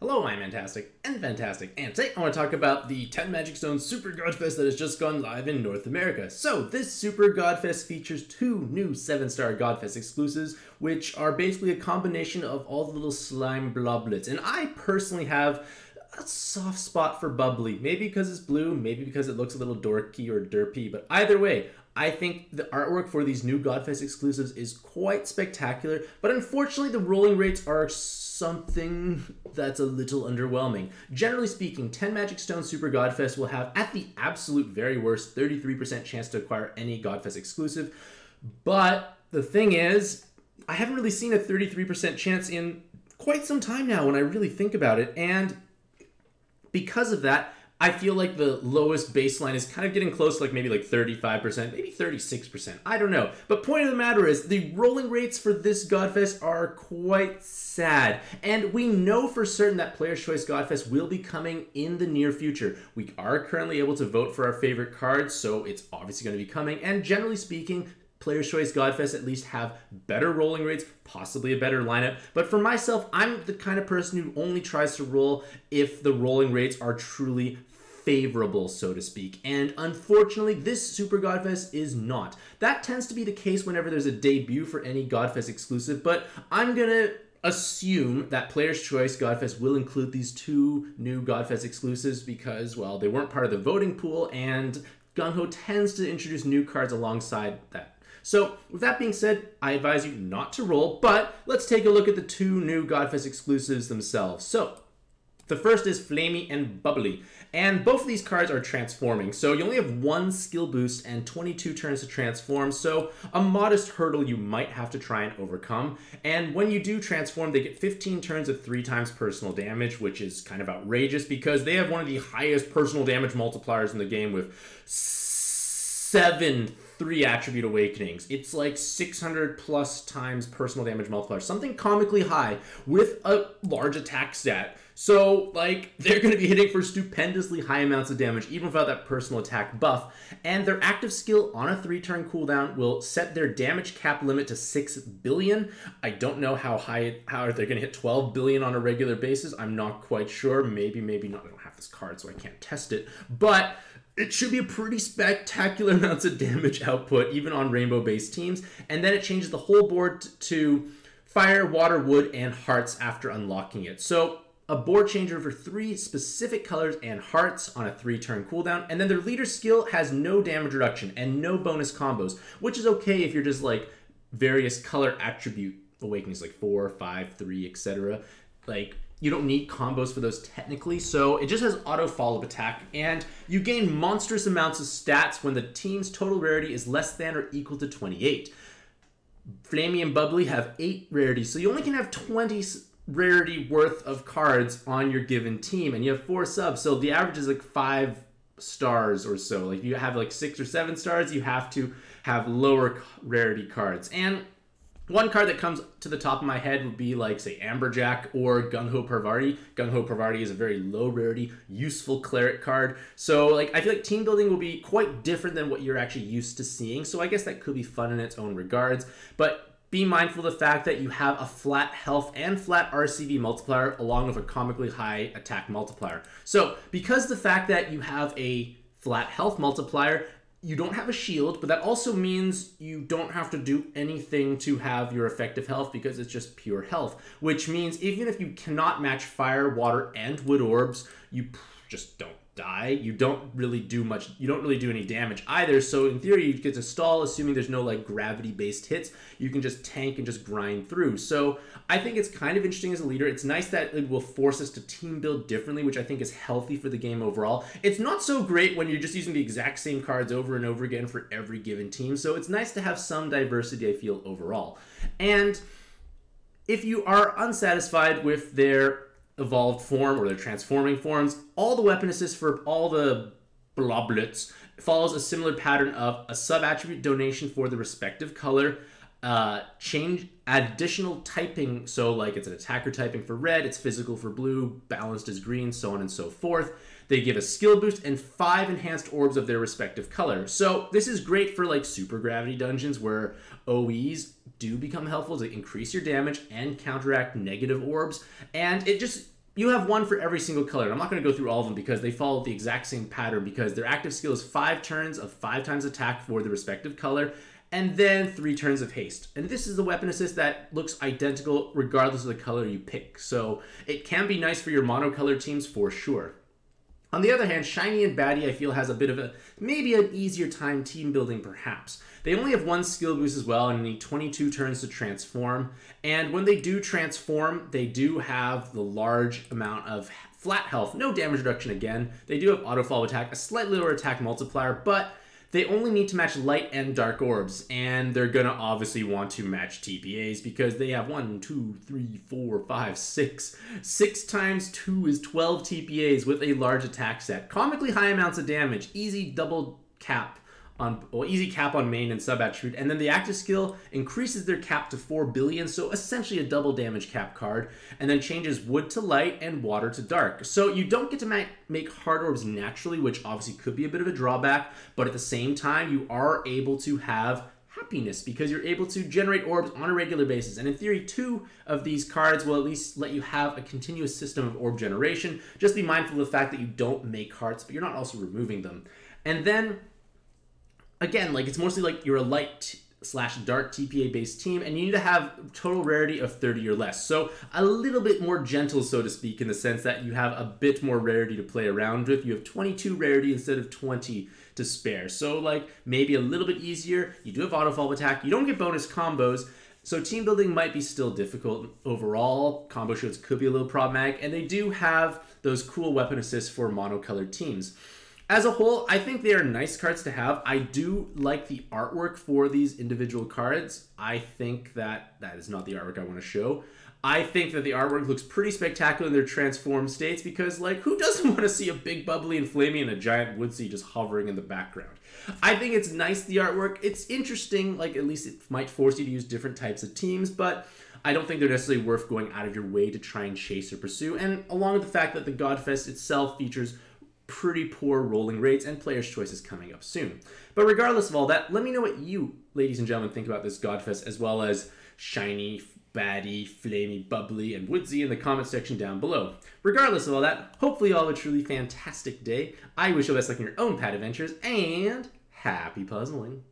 Hello, I'm Mantastic'c and Fantastic, and today I want to talk about the 10 Magic Stones Super Godfest that has just gone live in North America. So, this Super Godfest features two new 7-star Godfest exclusives, which are basically a combination of all the little slime bloblets. And I personally have a soft spot for Bubbly. Maybe because it's blue, maybe because it looks a little dorky or derpy, but either way, I think the artwork for these new Godfest exclusives is quite spectacular, but unfortunately the rolling rates are something that's a little underwhelming. Generally speaking, 10 Magic Stones Super Godfest will have, at the absolute very worst, 33% chance to acquire any Godfest exclusive, but the thing is, I haven't really seen a 33% chance in quite some time now when I really think about it, and because of that, I feel like the lowest baseline is kind of getting close to maybe 35%, maybe 36%. I don't know. But point of the matter is, the rolling rates for this Godfest are quite sad. And we know for certain that Player's Choice Godfest will be coming in the near future. We are currently able to vote for our favorite cards, so it's obviously going to be coming. And generally speaking, Player's Choice Godfest at least have better rolling rates, possibly a better lineup. But for myself, I'm the kind of person who only tries to roll if the rolling rates are truly favorable, so to speak. And unfortunately, this Super Godfest is not. That tends to be the case whenever there's a debut for any Godfest exclusive, but I'm gonna assume that Player's Choice Godfest will include these two new Godfest exclusives because, well, they weren't part of the voting pool, and Gung-Ho tends to introduce new cards alongside that. So, with that being said, I advise you not to roll, but let's take a look at the two new Godfest exclusives themselves. So, the first is Flamey and Bubbly, and both of these cards are transforming, so you only have one skill boost and 22 turns to transform, so a modest hurdle you might have to try and overcome. And when you do transform, they get 15 turns of 3 times personal damage, which is kind of outrageous because they have one of the highest personal damage multipliers in the game with 7 3 attribute awakenings. It's like 600 plus times personal damage multiplier, something comically high with a large attack stat. So, they're going to be hitting for stupendously high amounts of damage, even without that personal attack buff. And their active skill on a 3-turn cooldown will set their damage cap limit to 6 billion. I don't know how they're going to hit 12 billion on a regular basis. I'm not quite sure. Maybe not. I don't have this card, so I can't test it. But it should be a pretty spectacular amounts of damage output, even on rainbow-based teams. And then it changes the whole board to fire, water, wood, and hearts after unlocking it. So a board changer for 3 specific colors and hearts on a 3-turn cooldown. And then their leader skill has no damage reduction and no bonus combos, which is okay if you're just various color attribute awakenings, 4, 5, 3, etc. You don't need combos for those technically, so it just has auto follow-up attack, and you gain monstrous amounts of stats when the team's total rarity is less than or equal to 28. Flamey and Bubbly have 8 rarities, so you only can have 20 rarity worth of cards on your given team, and you have 4 subs, so the average is 5 stars or so. If you have 6 or 7 stars, you have to have lower rarity cards. And one card that comes to the top of my head would be say Amberjack or Gung-Ho Parvati. Gung-Ho Parvati is a very low rarity, useful cleric card. So I feel like team building will be quite different than what you're actually used to seeing. So I guess that could be fun in its own regards. But be mindful of the fact that you have a flat health and flat RCV multiplier along with a comically high attack multiplier. So because the fact that you have a flat health multiplier, you don't have a shield, but that also means you don't have to do anything to have your effective health because it's just pure health, which means even if you cannot match fire, water, and wood orbs, you just don't die. You don't really do much. You don't really do any damage either. So in theory, you get to stall, assuming there's no gravity-based hits. You can just tank and just grind through. So I think it's kind of interesting as a leader. It's nice that it will force us to team build differently, which I think is healthy for the game overall. It's not so great when you're just using the exact same cards over and over again for every given team. So it's nice to have some diversity, I feel, overall. And if you are unsatisfied with their evolved form or their transforming forms, all the weapon assist for all the bloblets follows a similar pattern of a sub-attribute donation for the respective color, change additional typing, so it's an attacker typing for red, it's physical for blue, balanced as green, so on and so forth. They give a skill boost and 5 enhanced orbs of their respective color. So this is great for super gravity dungeons where OEs do become helpful to increase your damage and counteract negative orbs. And it just you have one for every single color. And I'm not going to go through all of them because they follow the exact same pattern, because their active skill is 5 turns of 5 times attack for the respective color, and then 3 turns of haste. And this is the weapon assist that looks identical regardless of the color you pick. So it can be nice for your monocolor teams for sure. On the other hand, Shiny and Baddie, I feel, has a bit of maybe an easier time team building perhaps. They only have 1 skill boost as well and need 22 turns to transform. And when they do transform, they do have the large amount of flat health, no damage reduction again. They do have auto follow attack, a slightly lower attack multiplier, but they only need to match light and dark orbs, and they're gonna obviously want to match TPAs because they have 1, 2, 3, 4, 5, 6. 6 times 2 is 12 TPAs with a large attack set. Comically high amounts of damage, easy double cap on, well, easy cap on main and sub attribute, and then the active skill increases their cap to 4 billion, so essentially a double damage cap card, and then changes wood to light and water to dark. So you don't get to make hard orbs naturally, which obviously could be a bit of a drawback, but at the same time you are able to have happiness because you're able to generate orbs on a regular basis, and in theory 2 of these cards will at least let you have a continuous system of orb generation. Just be mindful of the fact that you don't make hearts, but you're not also removing them. And then again, like, it's mostly like you're a light slash dark TPA based team, and you need to have total rarity of 30 or less. So a little bit more gentle, so to speak, in the sense that you have a bit more rarity to play around with. You have 22 rarity instead of 20 to spare. So like maybe a little bit easier. You do have auto follow attack. You don't get bonus combos. So team building might be still difficult overall. Combo shields could be a little problematic, and they do have those cool weapon assists for monocolored teams. As a whole, I think they are nice cards to have. I do like the artwork for these individual cards. I think that is not the artwork I want to show. I think that the artwork looks pretty spectacular in their transformed states because, like, who doesn't want to see a big bubbly and flamey and a giant woodsy just hovering in the background? I think it's nice, the artwork. It's interesting, like, at least it might force you to use different types of teams, but I don't think they're necessarily worth going out of your way to try and chase or pursue. And along with the fact that the Godfest itself features pretty poor rolling rates and players' choices coming up soon. But regardless of all that, let me know what you, ladies and gentlemen, think about this Godfest, as well as Shiny, Baddie, Flamey, Bubbly, and Woodsy in the comment section down below. Regardless of all that, hopefully you all have a truly fantastic day. I wish you the best luck in your own pad adventures, and happy puzzling.